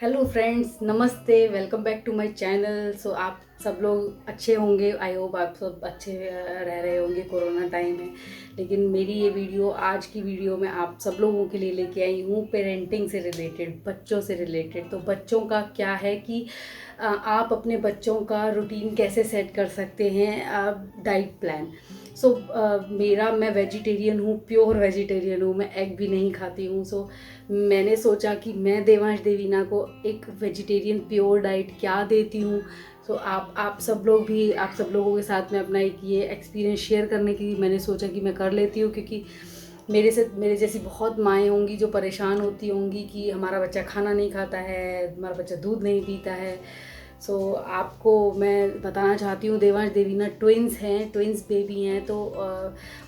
Hello friends, नमस्ते। Welcome back to my channel. So आप सब लोग अच्छे होंगे। आई होप आप सब अच्छे रह रहे होंगे। कोरोना टाइम है, लेकिन मेरी ये वीडियो, आज की वीडियो में आप सब लोगों के लिए लेके आई हूँ पेरेंटिंग से रिलेटेड, बच्चों से रिलेटेड। तो बच्चों का क्या है कि आप अपने बच्चों का रूटीन कैसे सेट कर सकते हैं, डाइट प्लान। मैं वेजिटेरियन हूँ, प्योर वेजिटेरियन हूँ, मैं एग भी नहीं खाती हूँ। मैंने सोचा कि मैं देवांश देवीना को एक वेजिटेरियन प्योर डाइट क्या देती हूँ। आप सब लोगों के साथ में अपना एक ये एक्सपीरियंस शेयर करने की मैंने सोचा कि मैं कर लेती हूँ, क्योंकि मेरे जैसी बहुत माएँ होंगी जो परेशान होती होंगी कि हमारा बच्चा खाना नहीं खाता है, हमारा बच्चा दूध नहीं पीता है। आपको मैं बताना चाहती हूँ, देवांश देवीना ट्विंस हैं, ट्विंस बेबी हैं।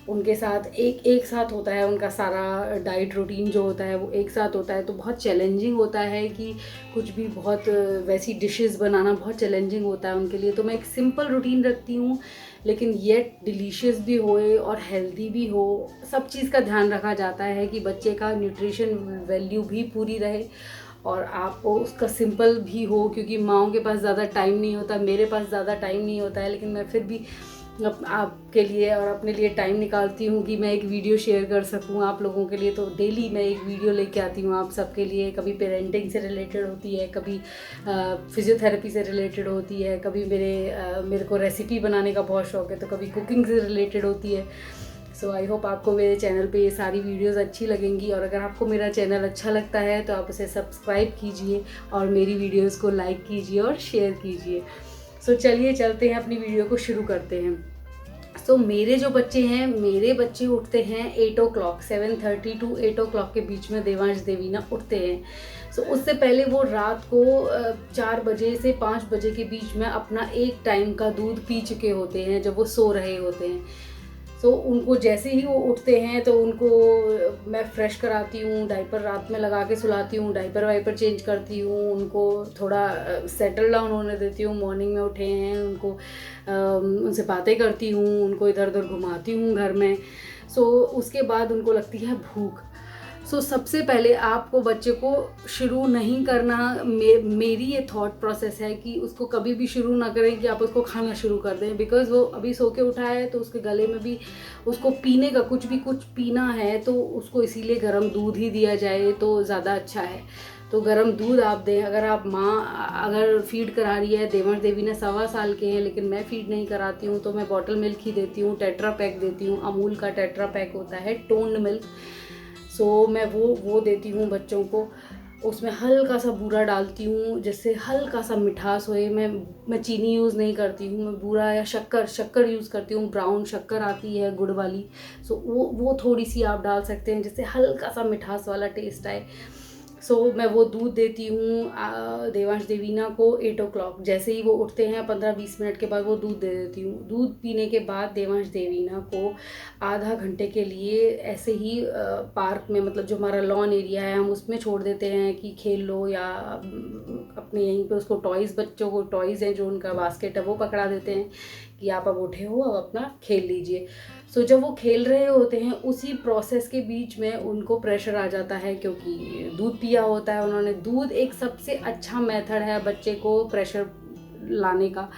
उनके साथ एक साथ होता है, उनका सारा डाइट रूटीन जो होता है वो एक साथ होता है। तो बहुत चैलेंजिंग होता है कि कुछ भी बहुत वैसी डिशेस बनाना बहुत चैलेंजिंग होता है उनके लिए। तो मैं एक सिंपल रूटीन रखती हूँ, लेकिन येट डिलीशियस भी होए और हेल्दी भी हो। सब चीज़ का ध्यान रखा जाता है कि बच्चे का न्यूट्रिशन वैल्यू भी पूरी रहे और आपको उसका सिंपल भी हो, क्योंकि माँओं के पास ज़्यादा टाइम नहीं होता, मेरे पास ज़्यादा टाइम नहीं होता है, लेकिन मैं फिर भी आपके लिए और अपने लिए टाइम निकालती हूँ कि मैं एक वीडियो शेयर कर सकूँ आप लोगों के लिए। तो डेली मैं एक वीडियो लेके आती हूँ आप सबके लिए। कभी पेरेंटिंग से रिलेटेड होती है, कभी फिजियोथेरेपी से रिलेटेड होती है, कभी मेरे को रेसिपी बनाने का बहुत शौक है, तो कभी कुकिंग से रिलेटेड होती है। आई होप आपको मेरे चैनल पे ये सारी वीडियोस अच्छी लगेंगी, और अगर आपको मेरा चैनल अच्छा लगता है तो आप उसे सब्सक्राइब कीजिए और मेरी वीडियोस को लाइक कीजिए और शेयर कीजिए। चलिए चलते हैं, अपनी वीडियो को शुरू करते हैं। मेरे जो बच्चे हैं, मेरे बच्चे उठते हैं 8 o'clock, 7:30 to 8 o'clock के बीच में देवांश देवीना उठते हैं। उससे पहले वो रात को 4 बजे से 5 बजे के बीच में अपना एक टाइम का दूध पी चुके होते हैं, जब वो सो रहे होते हैं। उनको जैसे ही वो उठते हैं तो उनको मैं फ्रेश कराती हूँ, डाइपर रात में लगा के सुलाती हूँ, डाइपर वाइपर चेंज करती हूँ, उनको थोड़ा सेटल डाउन होने देती हूँ। मॉर्निंग में उठे हैं, उनसे बातें करती हूँ, उनको इधर उधर घुमाती हूँ घर में। उसके बाद उनको लगती है भूख। सबसे पहले आपको बच्चे को शुरू नहीं करना, मेरी ये थॉट प्रोसेस है कि उसको कभी भी शुरू ना करें कि आप उसको खाना शुरू कर दें, बिकॉज़ वो अभी सो के उठा है, तो उसके गले में भी उसको पीने का कुछ पीना है, तो उसको इसीलिए गर्म दूध ही दिया जाए तो ज़्यादा अच्छा है। तो गर्म दूध आप दें। अगर फीड करा रही है, देवांश देवीना 1.25 साल के हैं, लेकिन मैं फीड नहीं कराती हूँ, तो मैं बॉटल मिल्क ही देती हूँ, टेट्रा पैक देती हूँ। अमूल का टेट्रा पैक होता है, टोन्ड मिल्क। मैं वो देती हूँ बच्चों को। उसमें हल्का सा बूरा डालती हूँ, जिससे हल्का सा मिठास होए। मैं चीनी यूज़ नहीं करती हूँ, मैं बूरा या शक्कर यूज़ करती हूँ। ब्राउन शक्कर आती है गुड़ वाली, वो थोड़ी सी आप डाल सकते हैं, जिससे हल्का सा मिठास वाला टेस्ट आए। मैं वो दूध देती हूँ देवांश देवीना को 8 o'clock। जैसे ही वो उठते हैं 15-20 मिनट के बाद वो दूध दे देती हूँ। दूध पीने के बाद देवांश देवीना को आधा घंटे के लिए ऐसे ही पार्क में, मतलब जो हमारा लॉन एरिया है, हम उसमें छोड़ देते हैं कि खेल लो, या अपने यहीं पे उसको बच्चों को टॉयज़ हैं जो उनका बास्केट है वो पकड़ा देते हैं कि आप अब उठे हो, अब अपना खेल लीजिए। जब वो खेल रहे होते हैं, उसी प्रोसेस के बीच में उनको प्रेशर आ जाता है, क्योंकि दूध पिया होता है उन्होंने। दूध एक सबसे अच्छा मेथड है बच्चे को प्रेशर लाने का,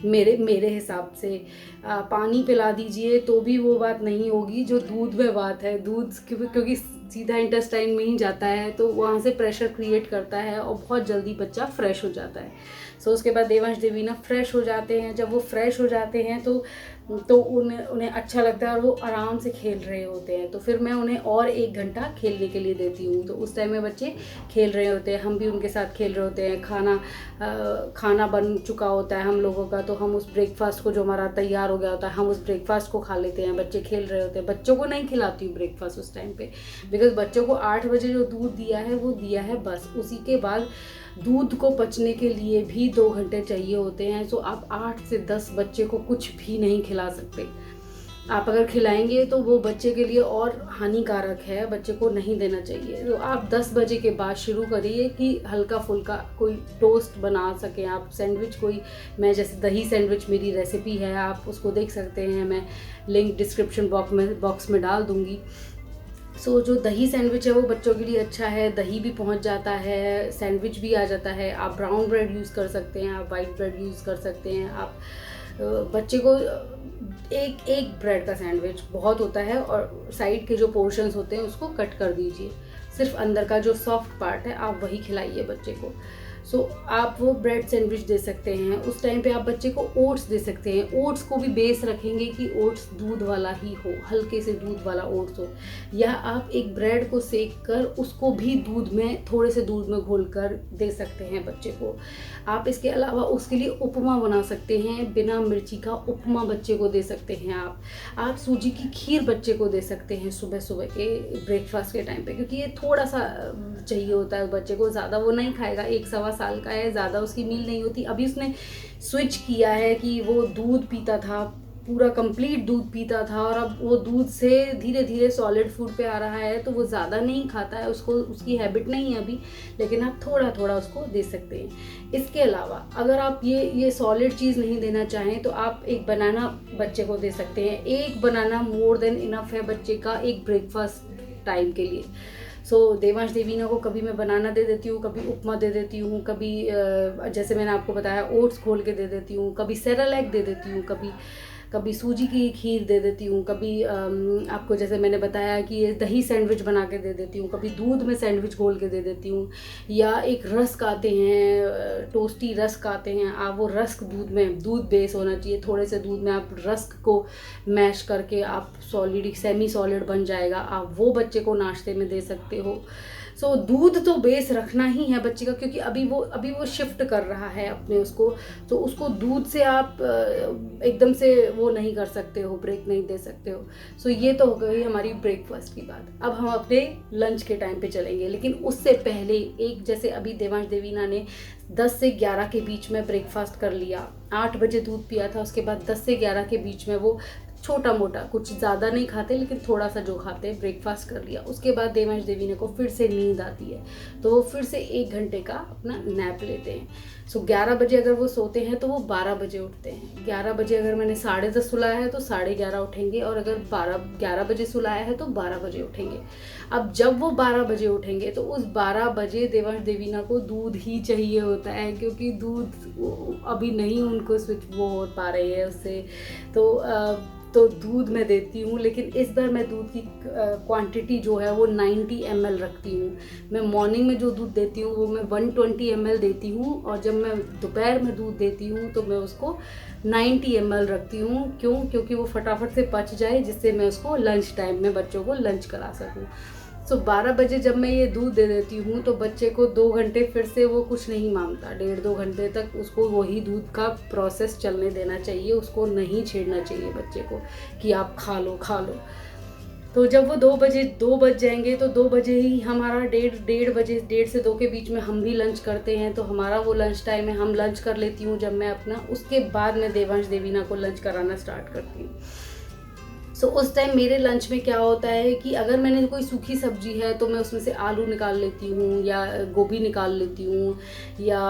मेरे हिसाब से। पानी पिला दीजिए तो भी वो बात नहीं होगी जो दूध में बात है। दूध क्योंकि सीधा इंटेस्टाइन में ही जाता है, तो वहाँ से प्रेशर क्रिएट करता है और बहुत जल्दी बच्चा फ्रेश हो जाता है। उसके बाद देवांश देवीना फ्रेश हो जाते हैं। जब वो फ्रेश हो जाते हैं तो उन्हें अच्छा लगता है और वो आराम से खेल रहे होते हैं। तो फिर मैं उन्हें और 1 घंटा खेलने के लिए देती हूँ। तो उस टाइम में बच्चे खेल रहे होते हैं, हम भी उनके साथ खेल रहे होते हैं। खाना बन चुका होता है हम लोगों का, तो हम उस ब्रेकफास्ट को, जो हमारा तैयार हो गया होता है, हम उस ब्रेकफास्ट को खा लेते हैं। बच्चे खेल रहे होते हैं। बच्चों को नहीं खिलाती हूँ ब्रेकफास्ट उस टाइम पे, बिकॉज बच्चों को 8 बजे जो दूध दिया है वो दिया है बस। उसी के बाद दूध को पचने के लिए भी 2 घंटे चाहिए होते हैं। आप 8 से 10 बच्चे को कुछ भी नहीं खिला सकते। आप अगर खिलाएंगे तो वो बच्चे के लिए और हानिकारक है, बच्चे को नहीं देना चाहिए। तो आप 10 बजे के बाद शुरू करिए कि हल्का फुल्का कोई टोस्ट बना सकें आप, सैंडविच कोई। मैं जैसे दही सैंडविच मेरी रेसिपी है, आप उसको देख सकते हैं, मैं लिंक डिस्क्रिप्शन बॉक्स में डाल दूँगी। सो जो दही सैंडविच है वो बच्चों के लिए अच्छा है, दही भी पहुंच जाता है, सैंडविच भी आ जाता है। आप ब्राउन ब्रेड यूज़ कर सकते हैं, आप वाइट ब्रेड यूज़ कर सकते हैं। आप बच्चे को एक एक ब्रेड का सैंडविच बहुत होता है, और साइड के जो पोर्शंस होते हैं उसको कट कर दीजिए। सिर्फ अंदर का जो सॉफ्ट पार्ट है आप वही खिलाइए बच्चे को। सो आप वो ब्रेड सैंडविच दे सकते हैं। उस टाइम पे आप बच्चे को ओट्स दे सकते हैं। ओट्स को भी बेस रखेंगे कि ओट्स दूध वाला ही हो, हल्के से दूध वाला ओट्स हो। या आप एक ब्रेड को सेक कर उसको भी दूध में, थोड़े से दूध में घोल कर दे सकते हैं बच्चे को। आप इसके अलावा उसके लिए उपमा बना सकते हैं, बिना मिर्ची का उपमा बच्चे को दे सकते हैं। आप सूजी की खीर बच्चे को दे सकते हैं सुबह सुबह के ब्रेकफास्ट के टाइम पे, क्योंकि ये थोड़ा सा चाहिए होता है बच्चे को, ज़्यादा वो नहीं खाएगा। 1 सवा साल का है, ज़्यादा उसकी मील नहीं होती। अभी उसने स्विच किया है कि वो दूध पीता था, पूरा कंप्लीट दूध पीता था, और अब वो दूध से धीरे धीरे सॉलिड फूड पे आ रहा है, तो वो ज़्यादा नहीं खाता है, उसको उसकी हैबिट नहीं है अभी। लेकिन आप थोड़ा थोड़ा उसको दे सकते हैं। इसके अलावा अगर आप ये सॉलिड चीज़ नहीं देना चाहें तो आप एक बनाना बच्चे को दे सकते हैं। एक बनाना मोर देन इनफ है बच्चे का एक ब्रेकफास्ट टाइम के लिए। देवांश देवीना को कभी मैं बनाना दे देती हूँ, कभी उपमा दे देती हूँ, कभी जैसे मैंने आपको बताया ओट्स घोल के दे देती हूँ, कभी सेरेलैक दे देती हूँ, कभी सूजी की खीर दे देती हूँ, कभी आपको जैसे मैंने बताया कि ये दही सैंडविच बना के दे देती हूँ, कभी दूध में सैंडविच घोल के दे देती हूँ। या एक रस्क आते हैं, टोस्टी रस्क आते हैं, आप वो रस्क दूध बेस होना चाहिए, थोड़े से दूध में आप रस्क को मैश करके आप सॉलिड सेमी सॉलिड बन जाएगा, आप वो बच्चे को नाश्ते में दे सकते हो। दूध तो बेस रखना ही है बच्चे का, क्योंकि अभी वो शिफ्ट कर रहा है अपने उसको, तो उसको दूध से आप एकदम से वो नहीं कर सकते हो, ब्रेक नहीं दे सकते हो। ये तो हो गई हमारी ब्रेकफास्ट की बात। अब हम अपने लंच के टाइम पे चलेंगे, लेकिन उससे पहले जैसे अभी देवांश देवीना ने 10 से 11 के बीच में ब्रेकफास्ट कर लिया, 8 बजे दूध पिया था, उसके बाद 10 से 11 के बीच में वो छोटा मोटा, कुछ ज़्यादा नहीं खाते लेकिन थोड़ा सा जो खाते हैं, ब्रेकफास्ट कर लिया। उसके बाद देवांश देवीना को फिर से नींद आती है, तो वो फिर से 1 घंटे का अपना नैप लेते हैं। 11 बजे अगर वो सोते हैं तो वो 12 बजे उठते हैं। 11 बजे अगर मैंने 10:30 सुलाया है तो 11:30 उठेंगे, और अगर 11 बजे सुलाया है तो 12 बजे उठेंगे। अब जब वो 12 बजे उठेंगे तो उस 12 बजे देवांश देवीना को दूध ही चाहिए होता है, क्योंकि दूध अभी नहीं उनको स्विच वो हो पा रहे हैं उससे। तो दूध मैं देती हूँ, लेकिन इस बार मैं दूध की क्वांटिटी जो है वो 90 ml रखती हूँ। मैं मॉर्निंग में जो दूध देती हूँ वो मैं 120 ml देती हूँ, और जब मैं दोपहर में दूध देती हूँ तो मैं उसको 90 ml रखती हूँ। क्योंकि वो फटाफट से पच जाए, जिससे मैं उसको लंच टाइम में बच्चों को लंच करा सकूँ। 12 बजे जब मैं ये दूध दे देती हूँ तो बच्चे को 2 घंटे फिर से वो कुछ नहीं मांगता, 1.5-2 घंटे तक उसको वही दूध का प्रोसेस चलने देना चाहिए, उसको नहीं छेड़ना चाहिए बच्चे को कि आप खा लो। तो जब वो 2 बज जाएंगे तो 2 बजे ही हमारा 1:30 से 2 के बीच में हम भी लंच करते हैं, तो हमारा वो लंच टाइम है, हम लंच कर लेती हूँ जब मैं अपना। उसके बाद मैं देवांश देवीना को लंच कराना स्टार्ट करती हूँ। उस टाइम मेरे लंच में क्या होता है कि अगर मैंने कोई सूखी सब्जी है तो मैं उसमें से आलू निकाल लेती हूँ, या गोभी निकाल लेती हूँ, या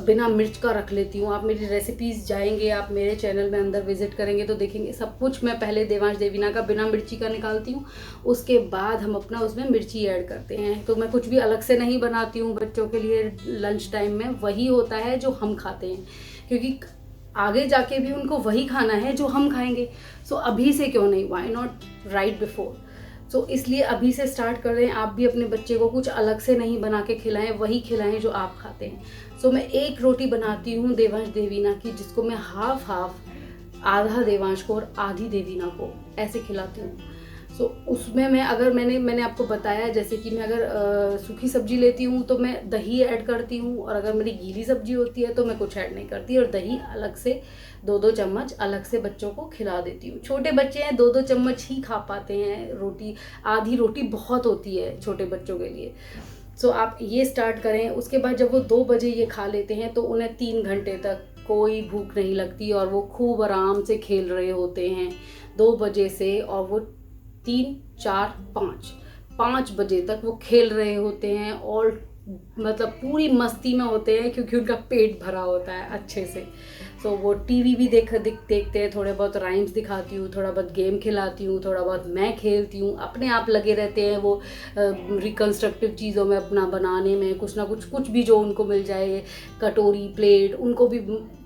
बिना मिर्च का रख लेती हूँ। आप मेरी रेसिपीज़ जाएंगे, आप मेरे चैनल में अंदर विजिट करेंगे तो देखेंगे सब कुछ मैं पहले देवांश देवीना का बिना मिर्ची का निकालती हूँ, उसके बाद हम अपना उसमें मिर्ची ऐड करते हैं। तो मैं कुछ भी अलग से नहीं बनाती हूँ बच्चों के लिए लंच टाइम में, वही होता है जो हम खाते हैं, क्योंकि आगे जाके भी उनको वही खाना है जो हम खाएंगे। अभी से क्यों नहीं, व्हाई नॉट राइट बिफोर। इसलिए अभी से स्टार्ट कर रहे हैं। आप भी अपने बच्चे को कुछ अलग से नहीं बना के खिलाएं, वही खिलाएं जो आप खाते हैं। मैं एक रोटी बनाती हूँ देवांश देवीना की, जिसको मैं हाफ आधा देवांश को और आधी देवीना को ऐसे खिलाती हूँ। उसमें मैंने आपको बताया, जैसे कि मैं अगर सूखी सब्जी लेती हूँ तो मैं दही ऐड करती हूँ, और अगर मेरी गीली सब्जी होती है तो मैं कुछ ऐड नहीं करती, और दही अलग से 2-2 चम्मच अलग से बच्चों को खिला देती हूँ। छोटे बच्चे हैं, 2-2 चम्मच ही खा पाते हैं रोटी, आधी रोटी बहुत होती है छोटे बच्चों के लिए। आप ये स्टार्ट करें। उसके बाद जब वो 2 बजे ये खा लेते हैं तो उन्हें 3 घंटे तक कोई भूख नहीं लगती, और वो खूब आराम से खेल रहे होते हैं 2 बजे से, और वो 3, 4, 5 बजे तक वो खेल रहे होते हैं ऑल मतलब पूरी मस्ती में होते हैं क्योंकि उनका पेट भरा होता है अच्छे से। सो वो टीवी भी देखते हैं, थोड़े बहुत राइम्स दिखाती हूँ, थोड़ा बहुत गेम खिलाती हूँ, थोड़ा बहुत मैं खेलती हूँ, अपने आप लगे रहते हैं वो रिकन्स्ट्रक्टिव चीज़ों में अपना बनाने में, कुछ ना कुछ भी जो उनको मिल जाए, कटोरी प्लेट उनको भी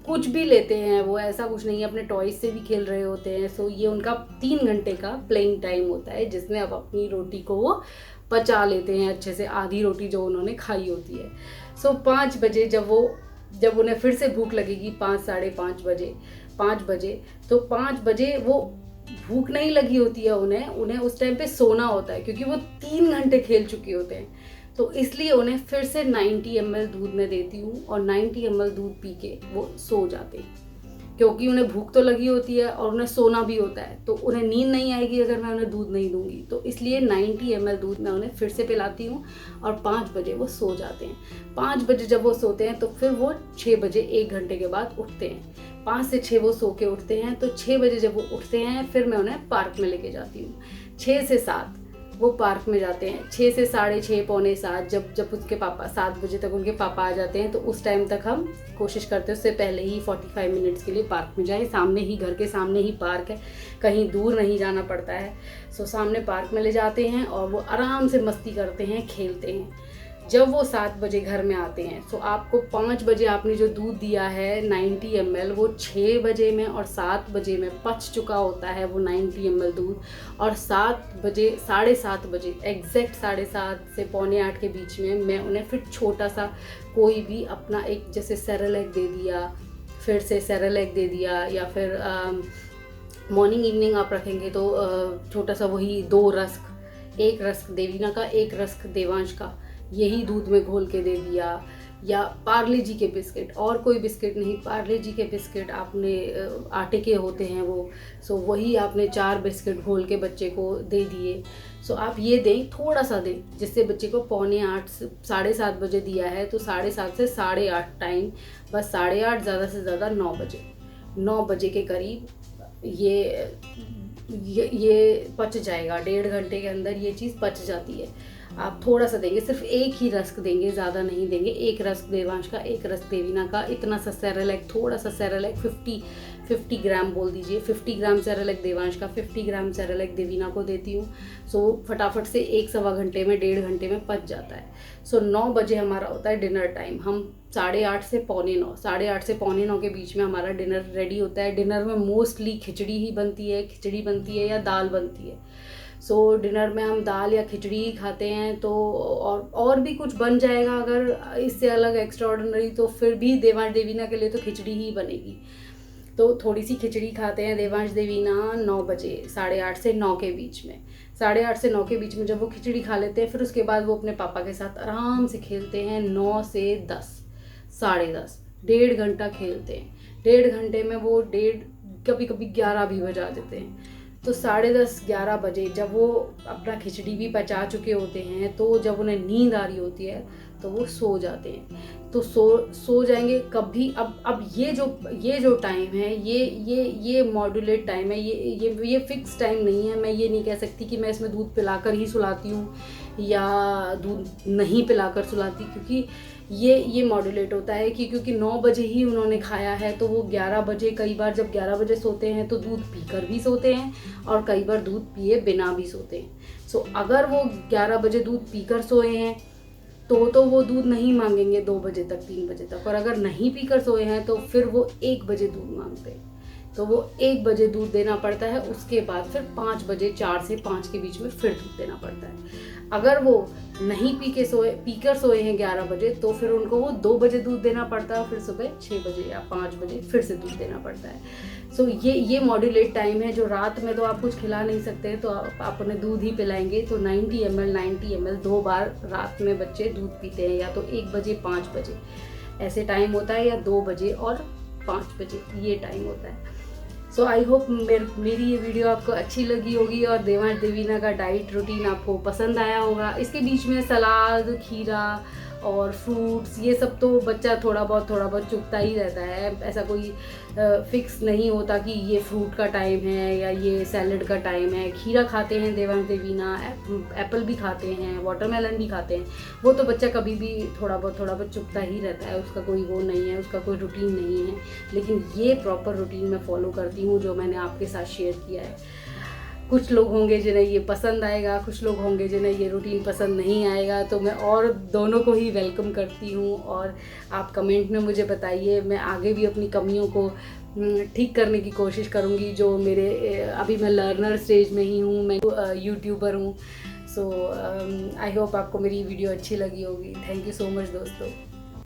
कुछ भी लेते हैं वो, ऐसा कुछ नहीं है, अपने टॉयज से भी खेल रहे होते हैं। सो ये उनका 3 घंटे का प्लेइंग टाइम होता है जिसमें अब अपनी रोटी को वो पचा लेते हैं अच्छे से, आधी रोटी जो उन्होंने खाई होती है। सो 5 बजे जब उन्हें फिर से भूख लगेगी, 5 साढ़े 5 बजे, 5 बजे, तो 5 बजे वो भूख नहीं लगी होती है उन्हें उस टाइम पे सोना होता है क्योंकि वो 3 घंटे खेल चुके होते हैं। तो इसलिए उन्हें फिर से 90 ml दूध में देती हूँ और 90 ml दूध पी के वो सो जाते हैं क्योंकि उन्हें भूख तो लगी होती है और उन्हें सोना भी होता है, तो उन्हें नींद नहीं आएगी अगर मैं उन्हें दूध नहीं दूंगी। तो इसलिए 90 ml दूध मैं उन्हें फिर से पिलाती हूँ और 5 बजे वो सो जाते हैं। 5 बजे जब वो सोते हैं तो फिर वो 6 बजे 1 घंटे के बाद उठते हैं। 5 से 6 वो सो के उठते हैं, तो 6 बजे जब वो उठते हैं फिर मैं उन्हें पार्क में लेके जाती हूँ। 6 से 7 वो पार्क में जाते हैं। 6 से साढ़े 6 पौने 7 जब उसके पापा 7 बजे तक उनके पापा आ जाते हैं तो उस टाइम तक हम कोशिश करते हैं उससे पहले ही 45 मिनट्स के लिए पार्क में जाएं। सामने ही, घर के सामने ही पार्क है, कहीं दूर नहीं जाना पड़ता है। सो सामने पार्क में ले जाते हैं और वो आराम से मस्ती करते हैं, खेलते हैं। जब वो 7 बजे घर में आते हैं तो आपको 5 बजे आपने जो दूध दिया है 90 ml, वो 6 बजे में और 7 बजे में पच चुका होता है वो 90 ml दूध। और 7 बजे, साढ़े 7 बजे, एग्जैक्ट 7:30 से पौने 8 के बीच में मैं उन्हें फिर छोटा सा कोई भी अपना एक, जैसे सेरेलैक दे दिया, फिर से सेरेलैक दे दिया, या फिर मॉर्निंग इवनिंग आप रखेंगे तो छोटा सा वही 2 रस्क, 1 रस्क देवीना का, 1 रस्क देवांश का, यही दूध में घोल के दे दिया। या पार्ले जी के बिस्किट, और कोई बिस्किट नहीं, पार्ले जी के बिस्किट आपने आटे के होते हैं वो, सो वही आपने 4 बिस्किट घोल के बच्चे को दे दिए। सो आप ये दें, थोड़ा सा दें, जिससे बच्चे को पौने 8 से 7:30 बजे दिया है तो 7:30 से 8:30 टाइम, बस 8:30, ज़्यादा से ज़्यादा 9 बजे, 9 बजे के करीब ये पच जाएगा। 1.5 घंटे के अंदर ये चीज़ पच जाती है। आप थोड़ा सा देंगे, सिर्फ 1 ही रस्क देंगे, ज़्यादा नहीं देंगे। 1 रस्क देवांश का, 1 रस्क देवीना का, इतना सा सेरेलैक, थोड़ा सा सेरेलैक, 50 ग्राम बोल दीजिए, 50 ग्राम सेरेलैक देवांश का, 50 ग्राम सेरेलैक देवीना को देती हूँ। सो फटाफट से 1-1.25 घंटे में, 1.5 घंटे में पच जाता है। सो 9 बजे हमारा होता है डिनर टाइम। हम 8:30 से पौने 9, 8:30 से पौने 9 के बीच में हमारा डिनर रेडी होता है। डिनर में मोस्टली खिचड़ी ही बनती है, खिचड़ी बनती है या दाल बनती है। सो डिनर में हम दाल या खिचड़ी ही खाते हैं। तो और भी कुछ बन जाएगा अगर इससे अलग एक्स्ट्रा ऑर्डिनरी, तो फिर भी देवांश देवीना के लिए तो खिचड़ी ही बनेगी। तो थोड़ी सी खिचड़ी खाते हैं देवांश देवीना 9 बजे, 8:30 से 9 के बीच में। 8:30 से 9 के बीच में जब वो खिचड़ी खा लेते हैं, फिर उसके बाद वो अपने पापा के साथ आराम से खेलते हैं। 9 से 10, 10:30, 1.5 घंटा खेलते हैं। 1.5 घंटे में वो कभी कभी 11 भी बजा देते हैं। तो 10:30, 11 बजे जब वो अपना खिचड़ी भी पचा चुके होते हैं, तो जब उन्हें नींद आ रही होती है तो वो सो जाते हैं। तो सो जाएंगे कभी। अब ये जो टाइम है, ये मॉड्यूलेट टाइम है, ये फिक्स टाइम नहीं है। मैं ये नहीं कह सकती कि मैं इसमें दूध पिलाकर ही सुलाती हूँ या दूध नहीं पिलाकर सुलाती, क्योंकि ये मॉड्यूलेट होता है कि क्योंकि 9 बजे ही उन्होंने खाया है तो वो 11 बजे, कई बार जब 11 बजे सोते हैं तो दूध पीकर भी सोते हैं और कई बार दूध पिए बिना भी सोते हैं। सो अगर वो 11 बजे दूध पीकर सोए हैं तो वो दूध नहीं मांगेंगे 2 बजे तक, 3 बजे तक। और अगर नहीं पीकर सोए हैं तो फिर वो 1 बजे दूध मांगते हैं, तो वो 1 बजे दूध देना पड़ता है। उसके बाद फिर 5 बजे, 4 से 5 के बीच में फिर दूध देना पड़ता है। अगर वो नहीं पीकर सोए हैं 11 बजे, तो फिर उनको वो 2 बजे दूध देना पड़ता है, फिर सुबह 6 बजे या 5 बजे फिर से दूध देना पड़ता है। सो ये मॉड्यूलेट टाइम है। जो रात में तो आप कुछ खिला नहीं सकते, तो आप उन्हें दूध ही पिलाएंगे। तो 90 ml 2 बार रात में बच्चे दूध पीते हैं, या तो 1 बजे, 5 बजे ऐसे टाइम होता है, या 2 बजे और 5 बजे ये टाइम होता है। सो आई होप मेरी ये वीडियो आपको अच्छी लगी होगी और देवांश देवीना का डाइट रूटीन आपको पसंद आया होगा। इसके बीच में सलाद, खीरा और फ्रूट्स, ये सब तो बच्चा थोड़ा बहुत चुगता ही रहता है। ऐसा कोई फिक्स नहीं होता कि ये फ्रूट का टाइम है या ये सैलड का टाइम है। खीरा खाते हैं देवांग देवीना, एप्पल भी खाते हैं, वाटरमेलन भी खाते हैं। वो तो बच्चा कभी भी थोड़ा बहुत चुगता ही रहता है, उसका कोई वो नहीं है, उसका कोई रूटीन नहीं है। लेकिन ये प्रॉपर रूटीन मैं फॉलो करती हूँ जो मैंने आपके साथ शेयर किया है। कुछ लोग होंगे जिन्हें ये पसंद आएगा, कुछ लोग होंगे जिन्हें ये रूटीन पसंद नहीं आएगा, तो मैं और दोनों को ही वेलकम करती हूँ। और आप कमेंट में मुझे बताइए, मैं आगे भी अपनी कमियों को ठीक करने की कोशिश करूँगी। जो मेरे अभी मैं लर्नर स्टेज में ही हूँ, मैं यूट्यूबर हूँ। सो आई होप आपको मेरी वीडियो अच्छी लगी होगी। थैंक यू सो मच दोस्तों।